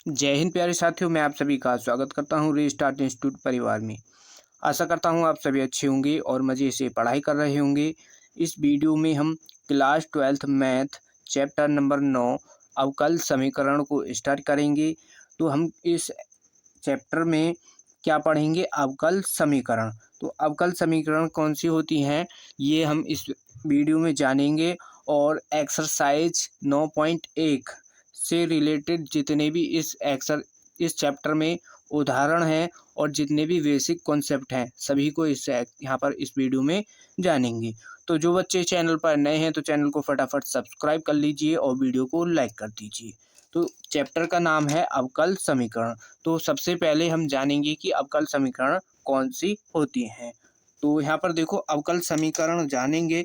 जय हिंद प्यारे साथियों, मैं आप सभी का स्वागत करता हूं रीस्टार्ट इंस्टीट्यूट परिवार में। आशा करता हूं आप सभी अच्छे होंगे और मज़े से पढ़ाई कर रहे होंगे। इस वीडियो में हम class 12th math chapter number 9 अवकल समीकरण को स्टार्ट करेंगे। तो हम इस चैप्टर में क्या पढ़ेंगे? अवकल समीकरण। तो अवकल समीकरण कौन सी होती हैं, ये हम इस वीडियो में जानेंगे। और एक्सरसाइज 9.1 से रिलेटेड जितने भी इस चैप्टर में उदाहरण हैं और जितने भी बेसिक कॉन्सेप्ट हैं, सभी को यहाँ पर इस वीडियो में जानेंगे। तो जो बच्चे चैनल पर नए हैं तो चैनल को फटाफट सब्सक्राइब कर लीजिए और वीडियो को लाइक कर दीजिए। तो चैप्टर का नाम है अवकल समीकरण। तो सबसे पहले हम जानेंगे कि अवकल समीकरण कौन सी होती हैं। तो यहाँ पर देखो, अवकल समीकरण जानेंगे।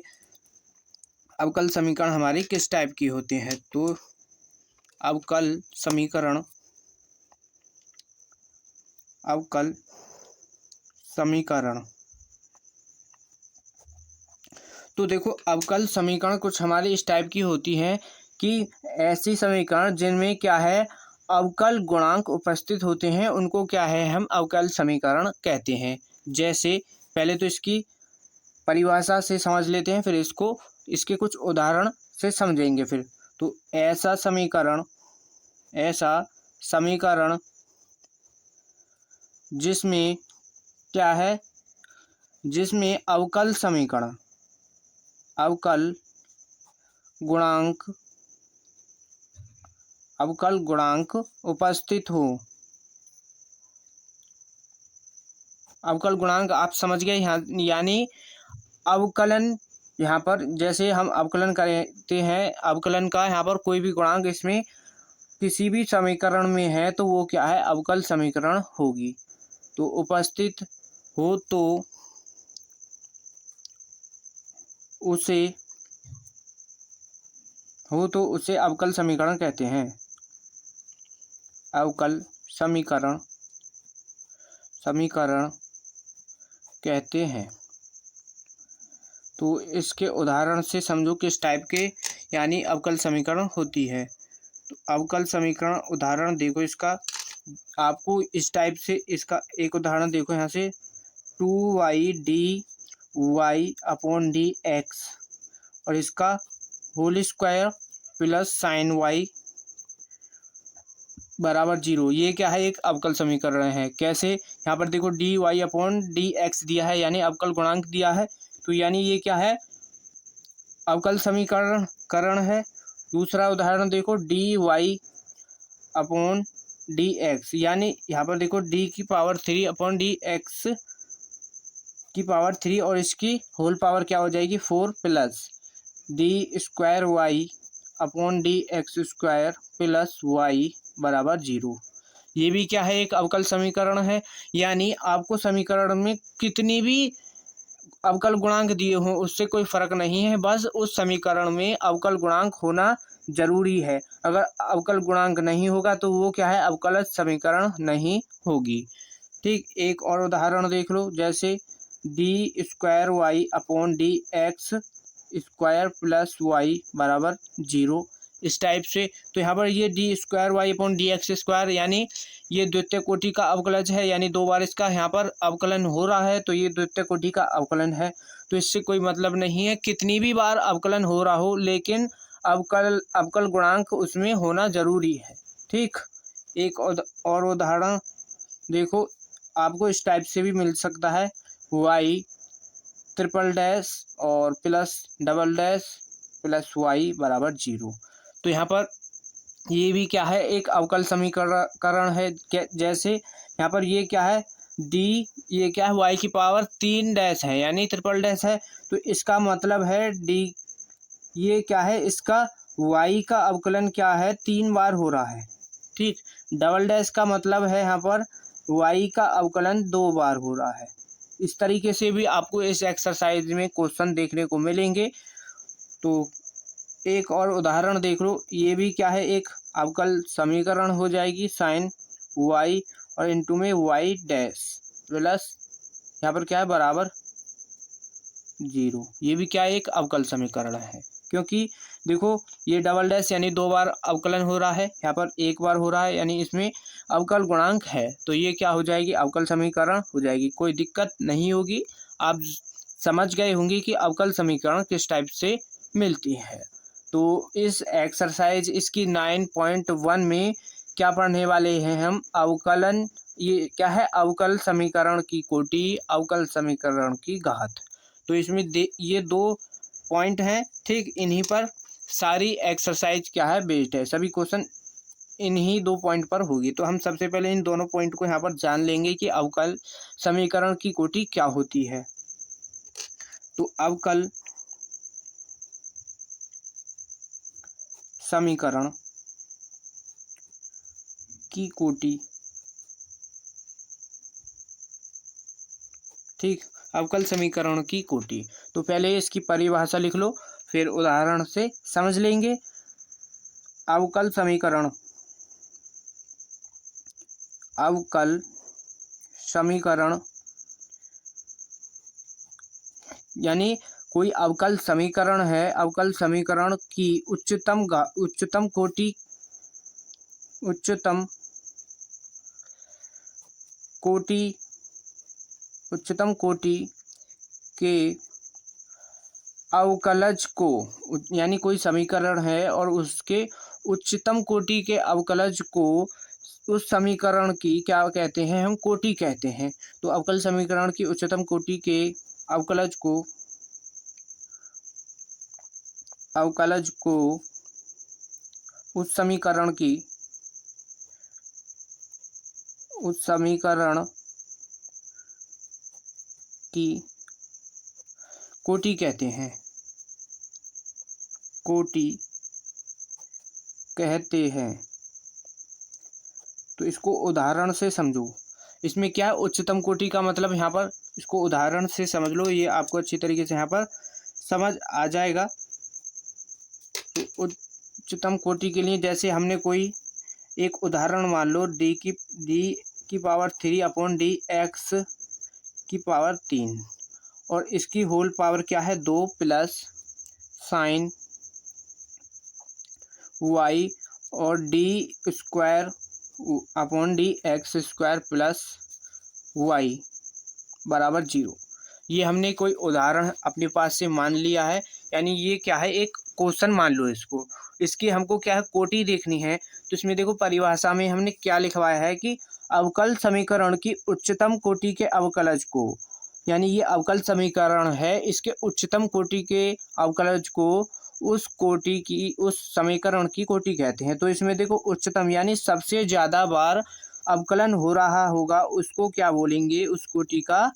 अवकल समीकरण हमारे किस टाइप की होते हैं? तो अवकल समीकरण तो देखो, अवकल समीकरण कुछ हमारे इस टाइप की होती हैं कि ऐसी समीकरण जिनमें क्या है, अवकल गुणांक उपस्थित होते हैं, उनको क्या है, हम अवकल समीकरण कहते हैं। जैसे पहले तो इसकी परिभाषा से समझ लेते हैं, फिर इसके कुछ उदाहरण से समझेंगे फिर। तो ऐसा समीकरण जिसमें क्या है, जिसमें अवकल गुणांक उपस्थित हो। अवकल गुणांक आप समझ गए यहाँ, यानी अवकलन। यहाँ पर जैसे हम अवकलन करते हैं, अवकलन का यहाँ पर कोई भी गुणांक इसमें किसी भी समीकरण में है तो वो क्या है, अवकल समीकरण होगी। तो उपस्थित हो तो उसे अवकल समीकरण कहते हैं। अवकल समीकरण कहते हैं। तो इसके उदाहरण से समझो किस टाइप के यानी अवकल समीकरण होती है। तो अवकल समीकरण उदाहरण देखो, इसका आपको इस टाइप से इसका एक उदाहरण देखो यहाँ से, 2y dy अपॉन dx और इसका whole square plus sine y बराबर 0। ये क्या है, एक अवकल समीकरण है। कैसे? यहाँ पर देखो, dy अपॉन dx दिया है, यानी अवकल गुणांक दिया है। तो यानी ये क्या है, अवकल समीकरण है। दूसरा उदाहरण देखो, dy अपॉन dx, यानी यहाँ पर देखो d की पावर 3 अपॉन dx की पावर 3 और इसकी होल पावर क्या हो जाएगी, 4 plus d square y upon dx square plus y बराबर 0। ये भी क्या है, एक अवकल समीकरण है। यानी आपको समीकरण में कितनी भी अवकल गुणांक दिए हों उससे कोई फर्क नहीं है, बस उस समीकरण में अवकल गुणांक होना जरूरी है। अगर अवकल गुणांक नहीं होगा तो वो क्या है, अवकल समीकरण नहीं होगी। ठीक, एक और उदाहरण देख लो, जैसे d square y upon d x square plus y बराबर 0, इस टाइप से। तो यहाँ पर ये d square y upon d x square, यानी ये द्वितीय कोटि का अवकलज है, यानी 2 बार इसका यहाँ पर अवकलन हो रहा है, तो ये द्वितीय कोटि का अवकलन है। तो इससे कोई मतलब नहीं है कितनी भी बार अवकलन हो रहा हो, लेकिन अवकल गुणांक उसमें होना जरूरी है। ठीक, एक और उदाहरण देखो, आपको इस टाइप से भी मिल सकता है, y ट्रिपल डैश और plus double dash plus y बराबर 0। तो यहाँ पर ये भी क्या है, एक अवकल समीकरण है। जैसे यहाँ पर ये क्या है, d, ये क्या है, y की पावर 3 डैश है, यानी ट्रिपल डैश है। तो इसका मतलब है d, ये क्या है, इसका y का अवकलन क्या है, 3 बार हो रहा है। ठीक, डबल डैश का मतलब है यहाँ पर y का अवकलन 2 बार हो रहा है। इस तरीके से भी आपको इस एक्सरसाइज में क्वेश्चन देखने को मिलेंगे। तो एक और उदाहरण देख लो, ये भी क्या है, एक अवकल समीकरण हो जाएगी, साइन y और इनटू में y डैश प्लस यहाँ पर क्या है, बराबर 0। ये भी क्या है, एक अवकल समीकरण है। क्योंकि देखो ये डबल डैश यानी 2 बार अवकलन हो रहा है, यहाँ पर 1 बार हो रहा है, यानी इसमें अवकल गुणांक है, तो ये क्या हो जाएगी, अवकल समीकरण हो जाएगी। कोई दिक्कत नहीं होगी, आप समझ गए होंगे कि अवकल समीकरण किस टाइप से मिलती है। तो इस एक्सरसाइज इसकी 9.1 में क्या पढ़ने वाले हैं हम, अवकलन, ये क्या है, अवकल समीकरण की कोटि, अवकल समीकरण की घात। तो इसमें ये 2 पॉइंट हैं, ठीक, इन्हीं पर सारी एक्सरसाइज क्या है बेस्ड है, सभी क्वेश्चन इन्हीं 2 पॉइंट पर होगी। तो हम सबसे पहले इन दोनों पॉइंट को यहाँ पर जान लेंगे कि अवकल समीकरण की कोटि क्या होती है। तो अवकल समीकरण की कोटि, ठीक, अवकल समीकरण की कोटि। तो पहले इसकी परिभाषा लिख लो, फिर उदाहरण से समझ लेंगे। अवकल समीकरण, अवकल समीकरण यानी कोई अवकल समीकरण है, अवकल समीकरण की उच्चतम कोटि, उच्चतम कोटि के अवकलज को, यानी कोई समीकरण है और उसके उच्चतम कोटि के अवकलज को उस समीकरण की क्या कहते हैं, हम कोटि कहते हैं। तो अवकल समीकरण की उच्चतम कोटि के अवकलज को उस समीकरण की कोटि कहते हैं, कोटि कहते हैं। तो इसको उदाहरण से समझो, इसमें क्या है, उच्चतम कोटि का मतलब यहाँ पर, इसको उदाहरण से समझ लो, ये आपको अच्छी तरीके से यहाँ पर समझ आ जाएगा। तो उच्चतम कोटि के लिए जैसे हमने कोई एक उदाहरण मान लो, डी की पावर 3 अपॉन डी एक्स की पावर 3, और इसकी होल पावर क्या है 2 प्लस साइन वाई, और d square upon d x square plus y बराबर 0। ये हमने कोई उदाहरण अपने पास से मान लिया है, यानी ये क्या है, एक क्वेश्चन मान लो इसको, इसकी हमको क्या है, कोटि देखनी है। तो इसमें देखो परिभाषा में हमने क्या लिखवाया है कि अवकल समीकरण की उच्चतम कोटि के अवकलज को, यानी ये अवकल समीकरण है, इसके उच्चतम कोटि के अवकलज को उस समीकरण की कोटि कहते हैं। तो इसमें देखो उच्चतम यानी सबसे ज़्यादा बार अवकलन हो रहा होगा उसको क्या बोलेंगे, उस कोटि का,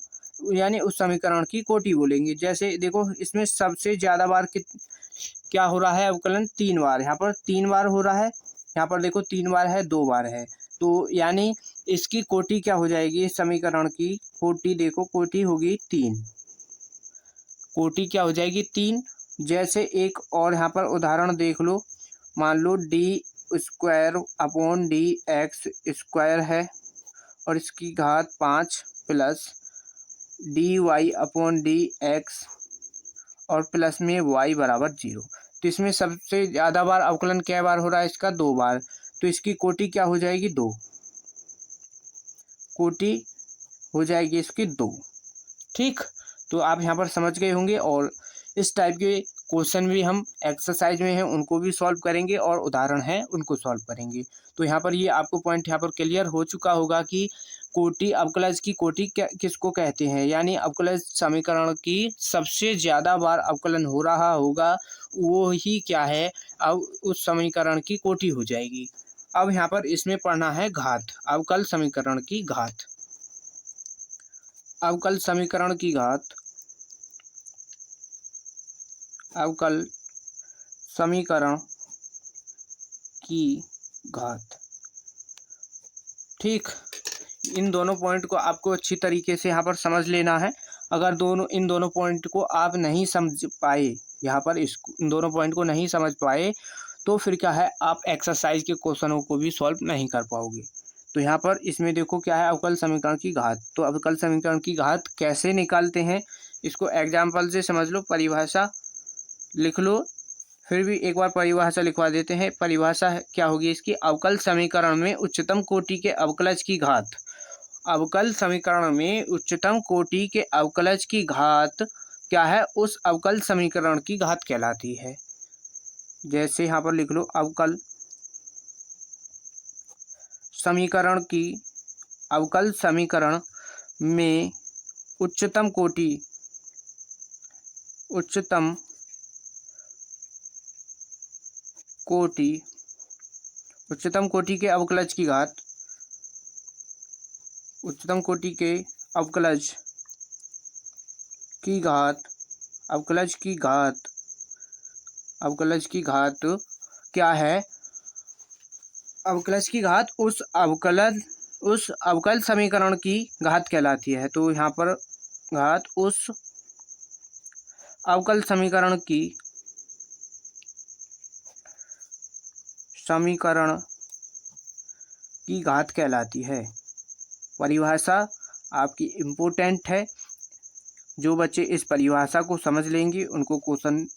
यानी उस समीकरण की कोटि बोलेंगे। जैसे देखो इसमें सबसे ज़्यादा बार क्या हो रहा है, अवकलन 3 बार, यहाँ पर 3 बार हो रहा है, यहाँ पर देखो 3 बार है, 2 बार है, तो यानी इसकी कोटि क्या हो जाएगी, इस समीकरण की कोटि, देखो कोटि होगी 3, कोटि क्या हो जाएगी 3। जैसे एक और यहाँ पर उदाहरण देख लो, मान लो d square upon d x square है और इसकी घात 5 plus d y upon d x और प्लस में वाई बराबर 0। तो इसमें सबसे ज़्यादा बार अवकलन क्या बार हो रहा है, इसका 2 बार, तो इसकी कोटि क्या हो जाएगी 2, कोटि हो जाएगी इसकी 2, ठीक। तो आप यहाँ पर समझ गए होंगे, और इस टाइप के क्वेश्चन भी हम एक्सरसाइज में हैं उनको भी सॉल्व करेंगे, और उदाहरण हैं उनको सॉल्व करेंगे। तो यहाँ पर ये आपको पॉइंट यहाँ पर क्लियर हो चुका होगा कि कोटि, अवकलज की कोटि किसको कहते हैं, यानी अवकलज समीकरण की सबसे ज़्यादा बार अवकलन हो रहा होगा वो ही क्या है, अब उस समीकरण की कोटि हो जाएगी। अब यहाँ पर इसमें पढ़ना है घात, अवकल समीकरण की घात, अवकल समीकरण की घात, अवकल समीकरण की घात, ठीक। इन दोनों पॉइंट को आपको अच्छी तरीके से यहाँ पर समझ लेना है। अगर इन दोनों पॉइंट को आप नहीं समझ पाए, यहाँ पर इन दोनों पॉइंट को नहीं समझ पाए, तो फिर क्या है, आप एक्सरसाइज के क्वेश्चनों को भी सॉल्व नहीं कर पाओगे। तो यहाँ पर इसमें देखो क्या है, अवकल समीकरण की घात। तो अवकल समीकरण की घात कैसे निकालते हैं, इसको एग्जाम्पल से समझ लो, परिभाषा लिख लो, फिर भी एक बार परिभाषा लिखवा देते हैं। परिभाषा क्या होगी इसकी? अवकल समीकरण में उच्चतम कोटि के अवकलज की घात। अवकल समीकरण में उच्चतम कोटि के अवकलज की घात क्या है? उस अवकल समीकरण की घात कहलाती है। जैसे यहाँ पर लिख लो, अवकल समीकरण में उच्चतम कोटि के अवकलज की घात, उच्चतम कोटि के अवकलज की घात क्या है? अवकलज की घात उस अवकल समीकरण की घात कहलाती है। तो यहाँ पर घात उस अवकल समीकरण की घात कहलाती है। परिभाषा आपकी इम्पोर्टेंट है। जो बच्चे इस परिभाषा को समझ लेंगे उनको क्वेश्चन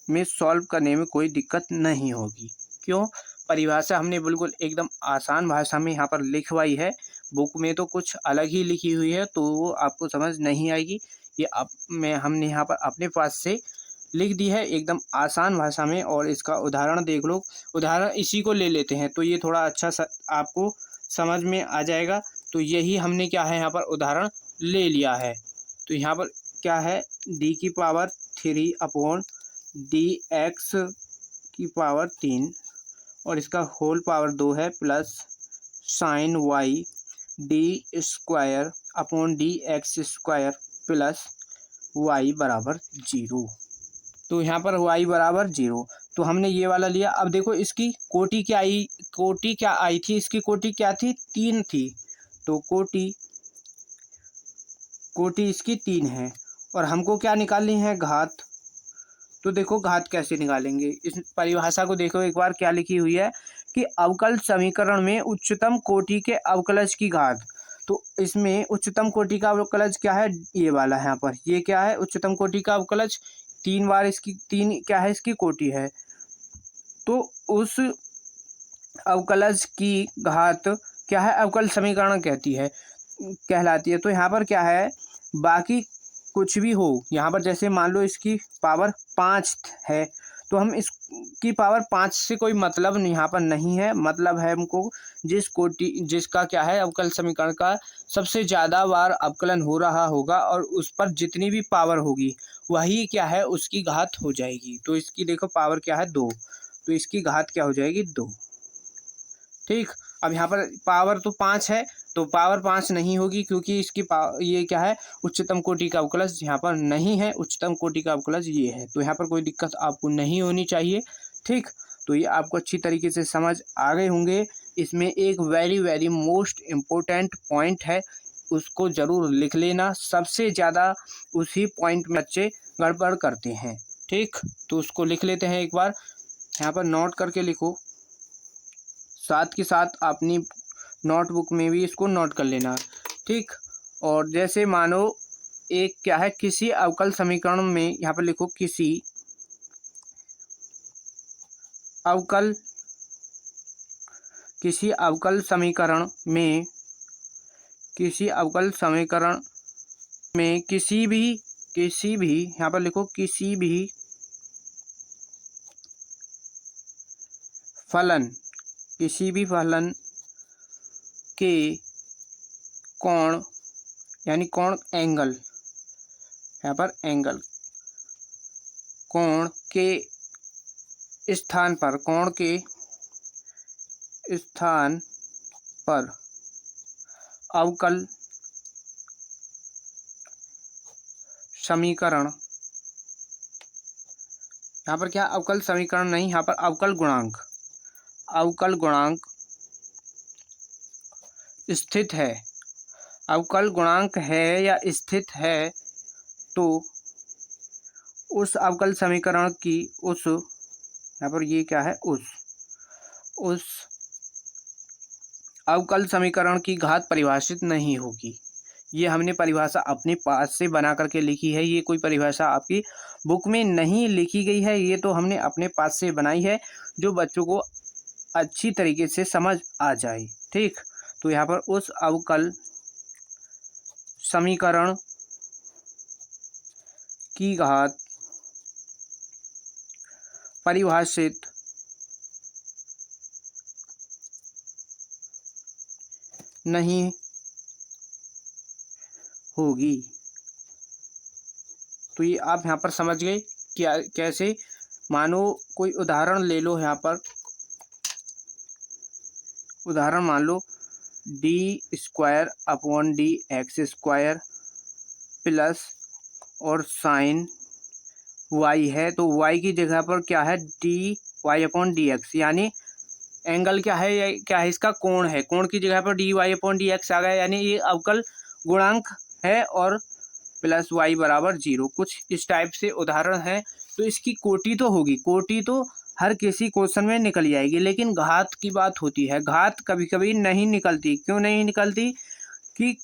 में सॉल्व करने में कोई दिक्कत नहीं होगी। क्यों? परिभाषा हमने बिल्कुल एकदम आसान भाषा में यहाँ पर लिखवाई है। बुक में तो कुछ अलग ही लिखी हुई है, तो वो आपको समझ नहीं आएगी। ये हमने यहाँ पर अपने पास से लिख दी है एकदम आसान भाषा में। और इसका उदाहरण देख लो। उदाहरण इसी को ले लेते हैं तो ये थोड़ा अच्छा आपको समझ में आ जाएगा। तो यही हमने क्या है यहाँ पर उदाहरण ले लिया है। तो यहाँ पर क्या है? d की पावर 3 अपॉन dx की पावर 3 और इसका होल पावर 2 है, plus sine y d square upon dx square plus y बराबर 0। तो यहाँ पर y बराबर 0। तो हमने ये वाला लिया। अब देखो इसकी कोटि क्या आई थी? इसकी कोटि क्या थी? 3 थी। तो कोटि इसकी 3 है और हमको क्या निकालनी है? घात। तो देखो घात कैसे निकालेंगे? इस परिभाषा को देखो एक बार, क्या लिखी हुई है कि अवकल समीकरण में उच्चतम कोटि के अवकलज की घात। तो इसमें उच्चतम कोटि का अवकलज क्या है? ये वाला है यहाँ पर। ये क्या है? उच्चतम कोटि का अवकलज। 3 बार इसकी 3 क्या है? इसकी कोटि है। तो उस अवकलज की घात क्या है? अवकल समीकरण कहलाती है। तो यहाँ पर क्या है? बाकी कुछ भी हो, यहाँ पर जैसे मान लो इसकी पावर 5 है, तो हम इसकी पावर 5 से कोई मतलब यहाँ पर नहीं है। मतलब है हमको जिसका क्या है? अवकल समीकरण का सबसे ज़्यादा बार अवकलन हो रहा होगा और उस पर जितनी भी पावर होगी वही क्या है? उसकी घात हो जाएगी। तो इसकी देखो पावर क्या है? 2। तो इसकी घात क्या हो जाएगी? 2। ठीक। अब यहाँ पर पावर तो 5 है, तो पावर 5 नहीं होगी क्योंकि इसकी ये क्या है? उच्चतम कोटि का अवकलज यहाँ पर नहीं है। उच्चतम कोटि का अवकलज ये है। तो यहाँ पर कोई दिक्कत आपको नहीं होनी चाहिए। ठीक। तो ये आपको अच्छी तरीके से समझ आ गए होंगे। इसमें एक वेरी मोस्ट इम्पोर्टेंट पॉइंट है, उसको ज़रूर लिख लेना। सबसे ज़्यादा उसी पॉइंट में बच्चे गड़बड़ करते हैं। ठीक। तो उसको लिख लेते हैं एक बार, यहाँ पर नोट करके लिखो। साथ के साथ अपनी नोटबुक में भी इसको नोट कर लेना। ठीक। और जैसे मानो एक क्या है? किसी अवकल समीकरण में, यहाँ पर लिखो किसी अवकल समीकरण में किसी भी यहाँ पर लिखो किसी भी फलन के कोण, यानी कोण एंगल, यहाँ पर एंगल, कोण के स्थान पर अवकल समीकरण, यहाँ पर क्या? अवकल समीकरण नहीं, यहाँ पर अवकल गुणांक स्थित है। अवकल गुणांक है या स्थित है, तो उस अवकल समीकरण की यहाँ पर ये क्या है? उस अवकल समीकरण की घात परिभाषित नहीं होगी। ये हमने परिभाषा अपने पास से बना करके लिखी है, ये कोई परिभाषा आपकी बुक में नहीं लिखी गई है, ये तो हमने अपने पास से बनाई है जो बच्चों को अच्छी तरीके से समझ आ जाए। ठीक, तो यहाँ पर उस अवकल समीकरण की घात परिभाषित नहीं होगी। तो ये आप यहाँ पर समझ गए क्या कैसे। मानो कोई उदाहरण ले लो, यहाँ पर उदाहरण मान लो d²/dx² प्लस और साइन y है, तो y की जगह पर क्या है dy/dx, यानी एंगल क्या है, क्या है इसका कोण है, कोण की जगह पर dy/dx आ गया, यानी ये अवकल गुणांक है और प्लस y बराबर 0। कुछ इस टाइप से उदाहरण है। तो इसकी कोटि तो होगी, कोटि तो हर किसी क्वेश्चन में निकल जाएगी, लेकिन घात की बात होती है, घात कभी कभी नहीं निकलती। क्यों नहीं निकलती कि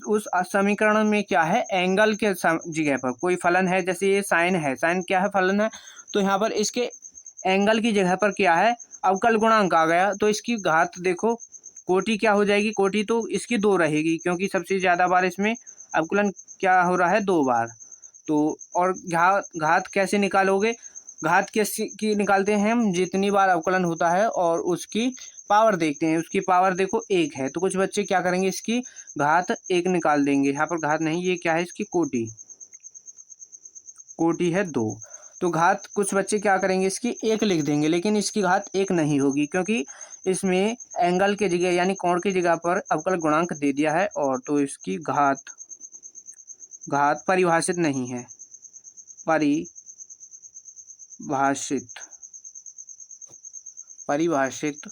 उस समीकरण में क्या है, एंगल के जगह पर कोई फलन है, जैसे ये साइन है, साइन क्या है, फलन है, तो यहाँ पर इसके एंगल की जगह पर क्या है, अवकल गुणांक आ गया, तो इसकी घात देखो कोटि क्या हो जाएगी, कोटि तो इसकी 2 रहेगी, क्योंकि सबसे ज़्यादा बार इसमें अवकलन क्या हो रहा है, 2 बार। तो और घात कैसे निकालोगे, घात कैसे की निकालते हैं हम, जितनी बार अवकलन होता है और उसकी पावर देखते हैं, उसकी पावर देखो 1 है, तो कुछ बच्चे क्या करेंगे, इसकी घात 1 निकाल देंगे। यहाँ पर घात नहीं, ये क्या है, इसकी कोटि, कोटि है 2, तो घात कुछ बच्चे क्या करेंगे, इसकी 1 लिख देंगे, लेकिन इसकी घात 1 नहीं होगी, क्योंकि इसमें एंगल के जगह यानी कोण की जगह पर अवकल गुणांक दे दिया है, और तो इसकी घात परिभाषित नहीं है, परिभाषित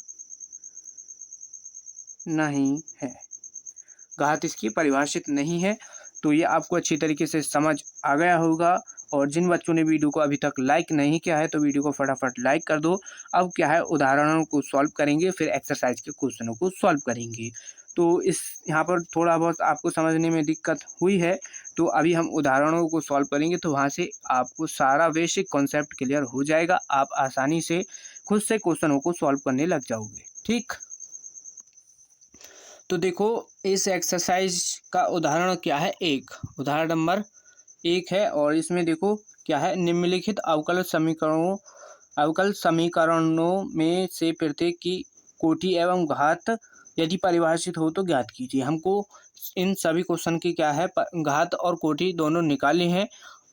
नहीं है, घात इसकी परिभाषित नहीं है। तो ये आपको अच्छी तरीके से समझ आ गया होगा। और जिन बच्चों ने वीडियो को अभी तक लाइक नहीं किया है तो वीडियो को फटाफट लाइक कर दो। अब क्या है, उदाहरणों को सॉल्व करेंगे, फिर एक्सरसाइज के क्वेश्चनों को सॉल्व करेंगे। तो इस यहाँ पर थोड़ा बहुत आपको समझने में दिक्कत हुई है, तो अभी हम उदाहरणों को सॉल्व करेंगे, तो वहाँ से आपको सारा बेसिक कॉन्सेप्ट क्लियर हो जाएगा, आप आसानी से खुद से क्वेश्चनों को सॉल्व करने लग जाओगे। ठीक, तो देखो इस एक्सरसाइज का उदाहरण क्या है, उदाहरण नंबर 1 है, और इसमें देखो क्या है, निम्नलिखित अवकल समीकरणों में से प्रत्येक की कोटि एवं घात यदि परिभाषित हो तो ज्ञात कीजिए। हमको इन सभी क्वेश्चन की क्या है, घात और कोटि दोनों निकाली हैं।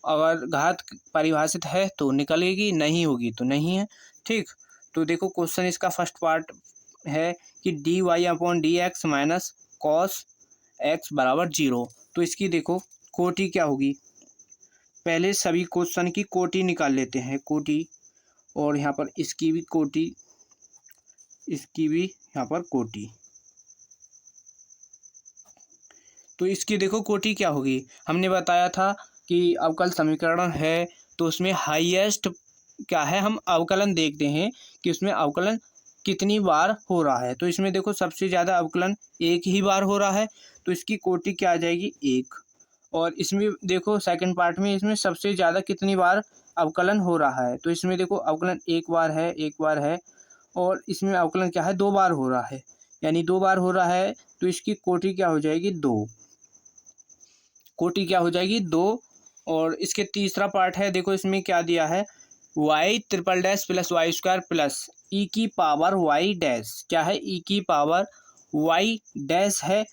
अगर घात परिभाषित है तो निकलेगी, नहीं होगी तो नहीं है। ठीक, तो देखो क्वेश्चन इसका फर्स्ट पार्ट है कि dy/dx माइनस कॉस x बराबर 0। तो इसकी देखो कोटि क्या होगी, पहले सभी क्वेश्चन की कोटि निकाल लेते हैं, कोटि, और यहाँ पर इसकी भी कोटि, इसकी भी यहाँ पर कोटि। तो इसकी देखो कोटि क्या होगी, हमने बताया था कि अवकल समीकरण है तो उसमें हाईएस्ट क्या है, हम अवकलन देखते हैं कि उसमें अवकलन कितनी बार हो रहा है। तो इसमें देखो सबसे ज़्यादा अवकलन 1 ही बार हो रहा है, तो इसकी कोटि क्या आ जाएगी, 1। और इसमें देखो सेकंड पार्ट में इसमें सबसे ज़्यादा कितनी बार अवकलन हो रहा है, तो इसमें देखो अवकलन 1 बार है, 1 बार है, और इसमें अवकलन क्या है, 2 बार हो रहा है, यानी 2 बार हो रहा है, तो इसकी कोटि क्या हो जाएगी, 2, कोटि क्या हो जाएगी 2। और इसके तीसरा पार्ट है, देखो इसमें क्या दिया है, y∭+ प्लस y² प्लस ई की पावर y डैश, क्या है, ई की पावर y डैश है।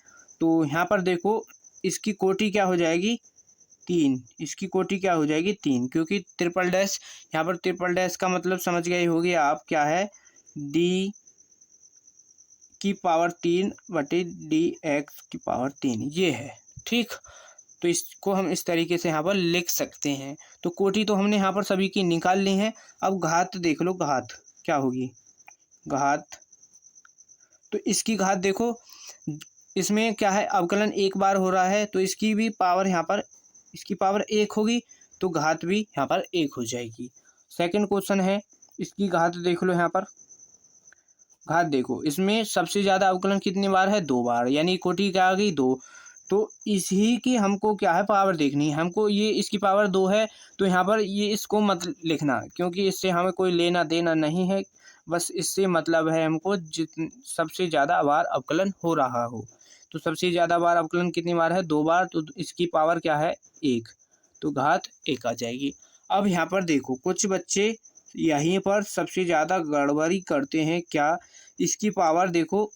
तो यहाँ पर देखो इसकी कोटि क्या हो जाएगी, 3, इसकी कोटि क्या हो जाएगी 3, क्योंकि ट्रिपल-, यहाँ पर ट्रिपल- का मतलब समझ गए होगे आप, क्या है, d की पावर 3 बटे dx की पावर 3, ये है। ठीक, तो इसको हम इस तरीके से यहाँ पर लिख सकते हैं। तो कोटि तो हमने यहाँ पर सभी की निकाल ली है। अब घात देख लो, घात क्या होगी, घात, तो इसकी घात देखो, इसमें क्या है, अवकलन 1 बार हो रहा है, तो इसकी भी पावर यहाँ पर, इसकी पावर 1 होगी, तो घात भी यहाँ पर 1 हो जाएगी। सेकंड क्वेश्चन है, इसकी घात देख लो, यहाँ पर घात देखो, इसमें सबसे ज़्यादा अवकलन कितनी बार है, 2 बार, यानी कोटि क्या आ गई, 2। तो इसी की हमको क्या है पावर देखनी है। हमको ये इसकी पावर 2 है, तो यहाँ पर ये इसको मत लिखना, क्योंकि इससे हमें कोई लेना देना नहीं है। बस इससे मतलब है हमको सबसे ज़्यादा बार अवकलन हो रहा हो। तो सबसे ज़्यादा बार अवकलन कितनी बार है? 2 बार। तो इसकी पावर क्या है? 1, तो घात 1 आ जाएगी। अब यहाँ पर देखो कुछ बच्चे यहीं पर सबसे ज़्यादा गड़बड़ी करते हैं। क्या? इसकी पावर देखो,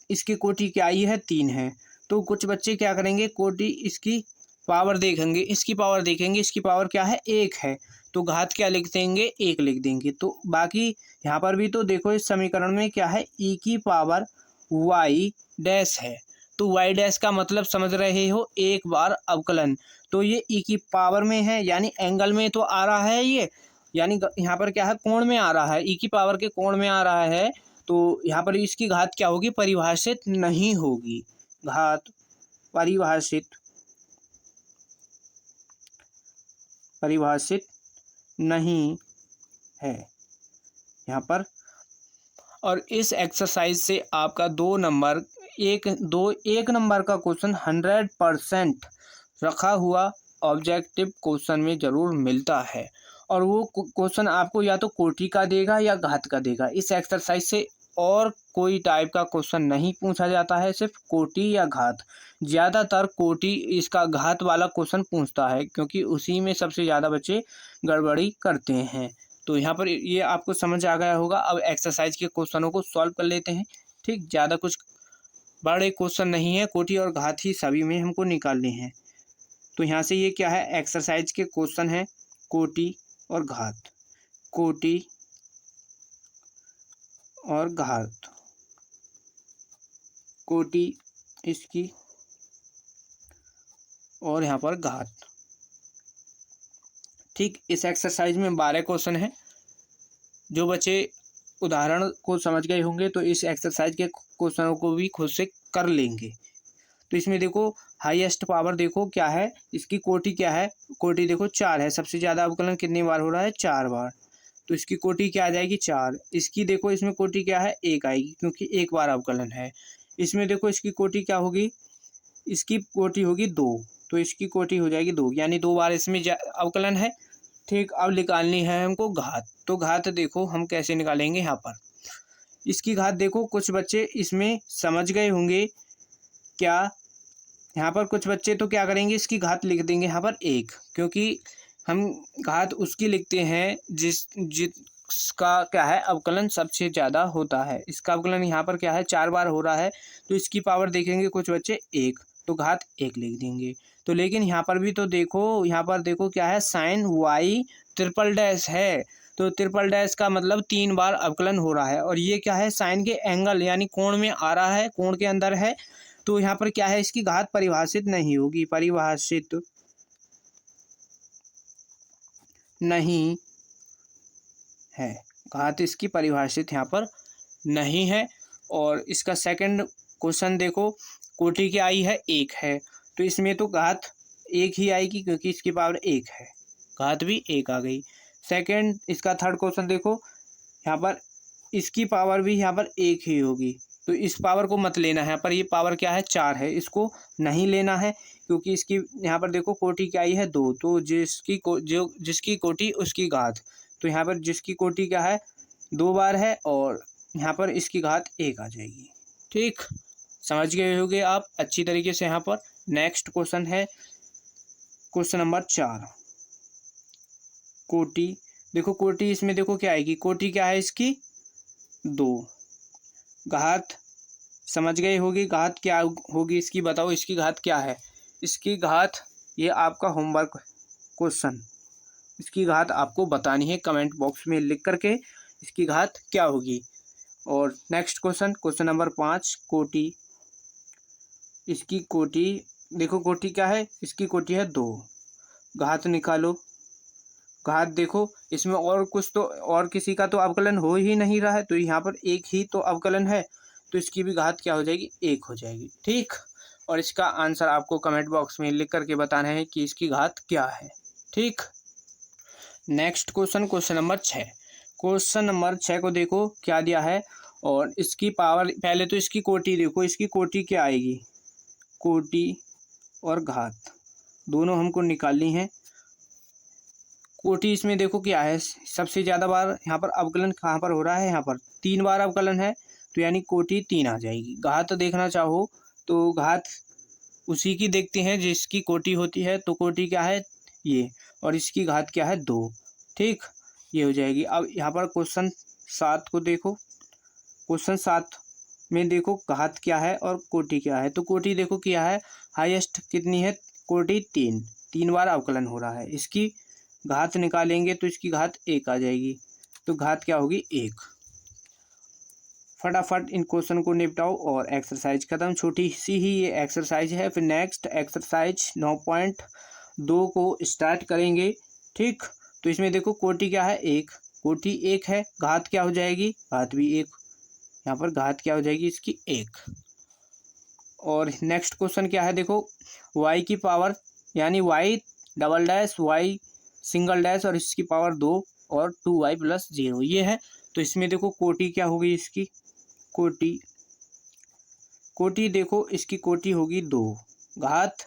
इसकी कोटि क्या आई है? 3 है। तो कुछ बच्चे क्या करेंगे, कोटि इसकी पावर देखेंगे, इसकी पावर देखेंगे, इसकी पावर क्या है? 1 है, तो घात क्या लिख देंगे? 1 लिख देंगे। तो बाकी यहाँ पर भी तो देखो इस समीकरण में क्या है? e की पावर y डैश है। तो y डैश का मतलब समझ रहे हो? 1 बार अवकलन। तो ये e की पावर में है, यानी एंगल में तो आ रहा है ये, यानी यहाँ पर क्या है? कोण में आ रहा है, e की पावर के कोण में आ रहा है। तो यहाँ पर इसकी घात क्या होगी? परिभाषित नहीं होगी। घात परिभाषित नहीं है यहाँ पर। और इस एक्सरसाइज से आपका 2 नंबर, एक नंबर का क्वेश्चन 100% रखा हुआ ऑब्जेक्टिव क्वेश्चन में ज़रूर मिलता है। और वो क्वेश्चन आपको या तो कोटि का देगा या घात का देगा। इस एक्सरसाइज से और कोई टाइप का क्वेश्चन नहीं पूछा जाता है, सिर्फ कोटि या घात। ज़्यादातर कोटि इसका घात वाला क्वेश्चन पूछता है, क्योंकि उसी में सबसे ज़्यादा बच्चे गड़बड़ी करते हैं। तो यहाँ पर ये आपको समझ आ गया होगा। अब एक्सरसाइज के क्वेश्चनों को सॉल्व कर लेते हैं। ठीक, ज़्यादा कुछ बड़े क्वेश्चन नहीं है, कोटि और घात ही सभी में हमको निकालने हैं। तो यहाँ से ये क्या है? एक्सरसाइज के क्वेश्चन है कोटि और घात, कोटि और घात, कोटि इसकी और यहाँ पर घात। ठीक, इस एक्सरसाइज में 12 क्वेश्चन हैं। जो बच्चे उदाहरण को समझ गए होंगे तो इस एक्सरसाइज के क्वेश्चनों को भी खुद से कर लेंगे। तो इसमें देखो हाईएस्ट पावर देखो क्या है, इसकी कोटि क्या है? कोटि देखो 4 है। सबसे ज़्यादा अवकलन कितनी बार हो रहा है? 4 बार। तो इसकी कोटि क्या आ जाएगी? 4। इसकी देखो इसमें कोटि क्या है? 1 आएगी, क्योंकि 1 बार अवकलन है। इसमें देखो इसकी कोटि क्या होगी? इसकी कोटि होगी 2, तो इसकी कोटि हो जाएगी 2, यानी 2 बार इसमें अवकलन है। ठीक, अब निकालनी है हमको घात। तो घात देखो हम कैसे निकालेंगे। यहाँ पर इसकी घात देखो, कुछ बच्चे इसमें समझ गए होंगे क्या? यहाँ पर कुछ बच्चे तो क्या करेंगे, इसकी घात लिख देंगे यहाँ पर 1, क्योंकि हम घात उसकी लिखते हैं जिसका क्या है? अवकलन सबसे ज़्यादा होता है। इसका अवकलन यहाँ पर क्या है? 4 बार हो रहा है। तो इसकी पावर देखेंगे कुछ बच्चे 1, तो घात 1 लिख देंगे। तो लेकिन यहाँ पर भी तो देखो, यहाँ पर देखो क्या है? साइन y ट्रिपल डैश है। तो ट्रिपल डैश का मतलब 3 बार अवकलन हो रहा है। और ये क्या है? साइन के एंगल यानी कोण में आ रहा है, कोण के अंदर है। तो यहाँ पर क्या है? इसकी घात परिभाषित नहीं होगी, परिभाषित नहीं है। घात इसकी परिभाषित यहाँ पर नहीं है। और इसका सेकंड क्वेश्चन देखो, कोटि क्या आई है? 1 है। तो इसमें तो घात 1 ही आएगी, क्योंकि इसकी पावर 1 है, घात भी 1 आ गई। सेकंड इसका थर्ड क्वेश्चन देखो, यहाँ पर इसकी पावर भी यहाँ पर 1 ही होगी। तो इस पावर को मत लेना है, यहाँ पर ये पावर क्या है? 4 है, इसको नहीं लेना है, क्योंकि इसकी यहाँ पर देखो कोटि क्या आई है? 2, तो जिसकी कोटि उसकी घात। तो यहाँ पर जिसकी कोटि क्या है? 2 बार है, और यहाँ पर इसकी घात 1 आ जाएगी। ठीक, समझ गए होंगे आप अच्छी तरीके से। यहाँ पर नेक्स्ट क्वेश्चन है क्वेश्चन नंबर 4, कोटि। देखो कोटि इसमें देखो क्या आएगी? कोटि क्या है इसकी? 2। घात समझ गए होगी, घात क्या होगी इसकी? बताओ इसकी घात क्या है? इसकी घात, ये आपका होमवर्क क्वेश्चन, इसकी घात आपको बतानी है कमेंट बॉक्स में लिख करके, इसकी घात क्या होगी। और नेक्स्ट क्वेश्चन, क्वेश्चन नंबर 5, कोटि। इसकी कोटि देखो, कोटि क्या है? इसकी कोटि है 2। घात निकालो। घात देखो इसमें और कुछ तो, और किसी का तो अवकलन हो ही नहीं रहा है, तो यहाँ पर 1 ही तो अवकलन है, तो इसकी भी घात क्या हो जाएगी? 1 हो जाएगी। ठीक, और इसका आंसर आपको कमेंट बॉक्स में लिख करके बताना है कि इसकी घात क्या है। ठीक, next question, question number 6। Question number 6 को देखो क्या दिया है, और इसकी पावर, पहले तो इसकी कोटि देखो, इसकी कोटि क्या आएगी? कोटि और घात दोनों हमको निकालनी है। कोटि इसमें देखो क्या है, सबसे ज़्यादा बार यहाँ पर अवकलन कहाँ पर हो रहा है, यहाँ पर 3 बार अवकलन है, तो यानी कोटि 3 आ जाएगी। घात देखना चाहो तो घात उसी की देखते हैं जिसकी कोटि होती है, तो कोटि क्या है ये, और इसकी घात क्या है 2। ठीक, ये हो जाएगी। अब यहाँ पर क्वेश्चन 7 को देखो। क्वेश्चन 7 में देखो घात क्या है और कोटि क्या है। तो कोटि देखो क्या है, हाईएस्ट कितनी है, कोटि 3 बार अवकलन हो रहा है। इसकी घात निकालेंगे तो इसकी घात 1 आ जाएगी, तो घात क्या होगी 1। फटाफट इन क्वेश्चन को निपटाओ और एक्सरसाइज खत्म। छोटी सी ही ये एक्सरसाइज है। फिर नेक्स्ट एक्सरसाइज 9.2 को स्टार्ट करेंगे। ठीक, तो इसमें देखो कोटि क्या है 1, कोटि 1 है, घात क्या हो जाएगी, घात भी 1। यहाँ पर घात क्या हो जाएगी इसकी 1। और नेक्स्ट क्वेश्चन क्या है देखो, y की पावर यानी y double dash y single dash और इसकी पावर 2 और 2y प्लस 0 ये है। तो इसमें देखो कोटि क्या होगी इसकी, कोटि देखो इसकी कोटि होगी 2। घात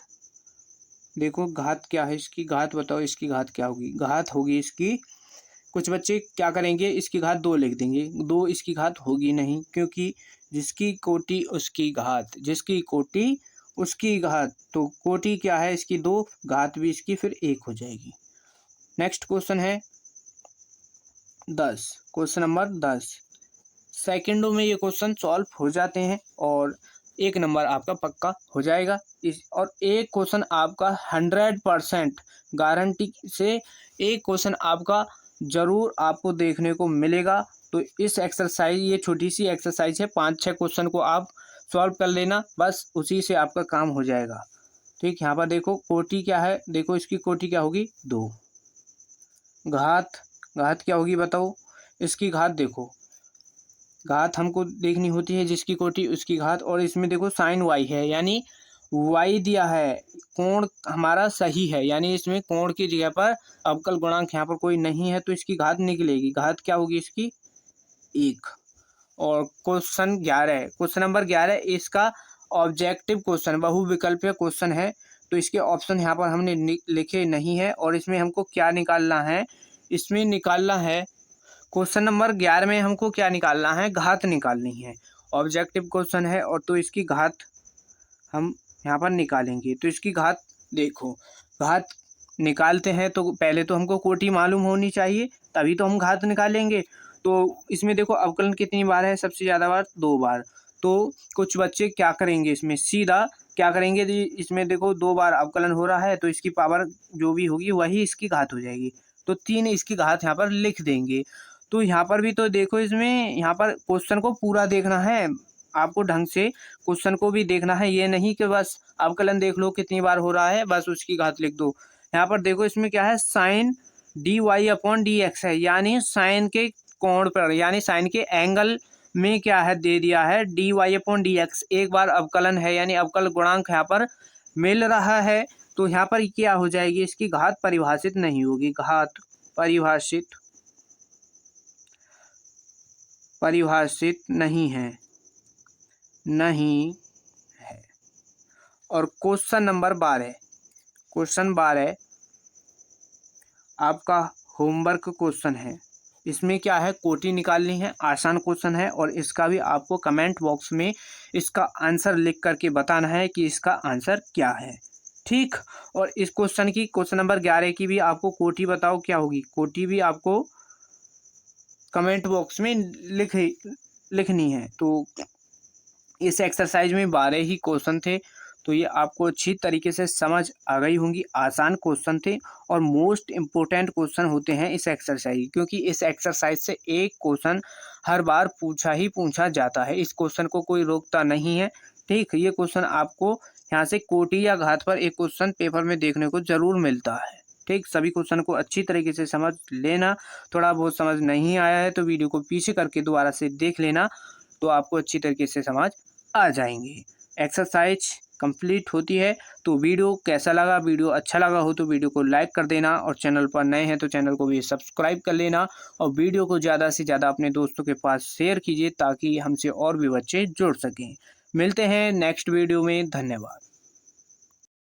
देखो घात क्या है इसकी, घात बताओ इसकी घात क्या होगी, घात होगी इसकी, कुछ बच्चे क्या करेंगे इसकी घात 2 लिख देंगे, 2 इसकी घात होगी नहीं, क्योंकि जिसकी कोटि उसकी घात, जिसकी कोटि उसकी घात, तो कोटि क्या है इसकी 2, घात भी इसकी फिर 1 हो जाएगी। नेक्स्ट क्वेश्चन है 10, क्वेश्चन नंबर 10। सेकेंडों में ये क्वेश्चन सॉल्व हो जाते हैं और 1 नंबर आपका पक्का हो जाएगा। और एक क्वेश्चन आपका 100% गारंटी से एक क्वेश्चन आपका ज़रूर आपको देखने को मिलेगा। तो इस एक्सरसाइज, ये छोटी सी एक्सरसाइज है, 5-6 क्वेश्चन को आप सॉल्व कर लेना, बस उसी से आपका काम हो जाएगा। ठीक, यहाँ पर देखो कोटि क्या है, देखो इसकी कोटि क्या होगी 2। घात क्या होगी बताओ, इसकी घात देखो, घात हमको देखनी होती है जिसकी कोटि उसकी घात। और इसमें देखो साइन y है, यानी y दिया है, कोण हमारा सही है, यानी इसमें कोण की जगह पर अवकल गुणांक यहाँ पर कोई नहीं है, तो इसकी घात निकलेगी। घात क्या होगी इसकी 1। और क्वेश्चन 11, क्वेश्चन नंबर 11, इसका ऑब्जेक्टिव क्वेश्चन बहुविकल्पीय क्वेश्चन है, तो इसके ऑप्शन यहाँ पर हमने लिखे नहीं है। और इसमें हमको क्या निकालना है, इसमें निकालना है क्वेश्चन नंबर 11 में हमको क्या निकालना है, घात निकालनी है। ऑब्जेक्टिव क्वेश्चन है और तो इसकी घात हम यहाँ पर निकालेंगे। तो इसकी घात देखो, घात निकालते हैं तो पहले तो हमको कोटि मालूम होनी चाहिए, तभी तो हम घात निकालेंगे। तो इसमें देखो अवकलन कितनी बार है, सबसे ज़्यादा बार 2 बार। तो कुछ बच्चे क्या करेंगे, इसमें सीधा क्या करेंगे, इसमें देखो 2 बार अवकलन हो रहा है, तो इसकी पावर जो भी होगी वही इसकी घात हो जाएगी, तो 3 इसकी घात यहाँ पर लिख देंगे। तो यहाँ पर भी तो देखो, इसमें यहाँ पर क्वेश्चन को पूरा देखना है आपको, ढंग से क्वेश्चन को भी देखना है, ये नहीं कि बस अवकलन देख लो कितनी बार हो रहा है बस उसकी घात लिख दो। यहाँ पर देखो इसमें क्या है, साइन dy/dx है, यानी साइन के कोण पर, यानी साइन के एंगल में क्या है दे दिया है dy/dx, एक बार अवकलन है, यानी अवकल गुणांक यहाँ पर मिल रहा है। तो यहाँ पर क्या हो जाएगी, इसकी घात परिभाषित नहीं होगी, घात परिभाषित नहीं है। और क्वेश्चन नंबर 12 आपका होमवर्क क्वेश्चन है। इसमें क्या है, कोटि निकालनी है, आसान क्वेश्चन है, और इसका भी आपको कमेंट बॉक्स में इसका आंसर लिख करके बताना है कि इसका आंसर क्या है। ठीक, और इस क्वेश्चन की, क्वेश्चन नंबर 11 की भी आपको कोटि बताओ क्या होगी, कोटि भी आपको कमेंट बॉक्स में लिखनी है। तो इस एक्सरसाइज में 12 ही क्वेश्चन थे, तो ये आपको अच्छी तरीके से समझ आ गई होंगी। आसान क्वेश्चन थे और मोस्ट इम्पोर्टेंट क्वेश्चन होते हैं इस एक्सरसाइज, क्योंकि इस एक्सरसाइज से एक क्वेश्चन हर बार पूछा जाता है, इस क्वेश्चन को कोई रोकता नहीं है। ठीक, ये क्वेश्चन आपको यहाँ से कोटि या घात पर एक क्वेश्चन पेपर में देखने को ज़रूर मिलता है। ठीक, सभी क्वेश्चन को अच्छी तरीके से समझ लेना, थोड़ा बहुत समझ नहीं आया है तो वीडियो को पीछे करके दोबारा से देख लेना, तो आपको अच्छी तरीके से समझ आ जाएंगे। एक्सरसाइज कंप्लीट होती है। तो वीडियो कैसा लगा, वीडियो अच्छा लगा हो तो वीडियो को लाइक कर देना, और चैनल पर नए हैं तो चैनल को भी सब्सक्राइब कर लेना, और वीडियो को ज़्यादा से ज़्यादा अपने दोस्तों के पास शेयर कीजिए ताकि हमसे और भी बच्चे जुड़ सकें। मिलते हैं नेक्स्ट वीडियो में, धन्यवाद।